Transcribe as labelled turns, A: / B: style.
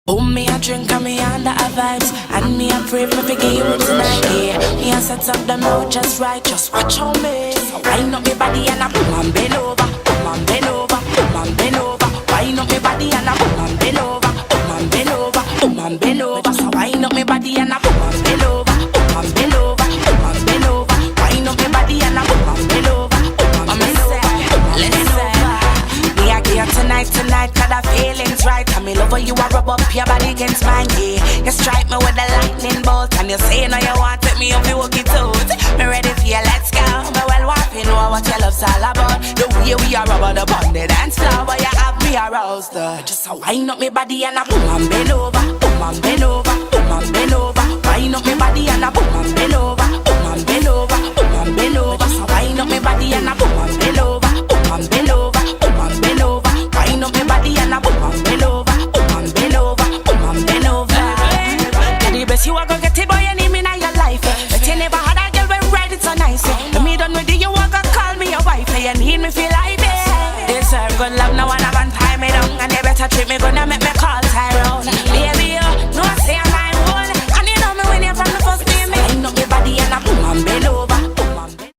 A: Boom, me a drink and me under a vibes. And me a pray for the game tonight, yeah. Me a set up the mouth just right, just watch on me. So wind up me body and I boom and bend over. Boom and bend over, boom and bend over. Wind up me body and I boom and bend over. Boom and bend over, boom and bend over. So wind up me body and I boom and bend over. Boom and bend over, boom and bend over. Wind up me body and I boom and bend over. Boom and bend over, let's over. Me a gear tonight, cause the feeling's right. And me love how you a rub up your body against mine, yeah. You strike me with the lightning bolt. And you say now you want take me up, you walk it out. Me ready for you, let's go. Me well want to know what your love's all about. The way we are rubber up on the dance floor. But you have me aroused, just a wind up me body and a boom and bend over. Boom and bend over, boom and bend over. Wind up me body and a boom and bend over. Boom and bend over, boom and bend over. Just a wind up me body and a boom and bend over. Boom and bend over, boom and bend over. Wind up me body and a boom and bend over. Boom and bend over, boom and bend over. Get the best you are gonna get it, boy, you need me in your life. But you never had a girl when ride it so nice. When me done with you, are gonna call me your wife. You need me feel like this. This good love, no one have time me down. And you better treat me good, now make me call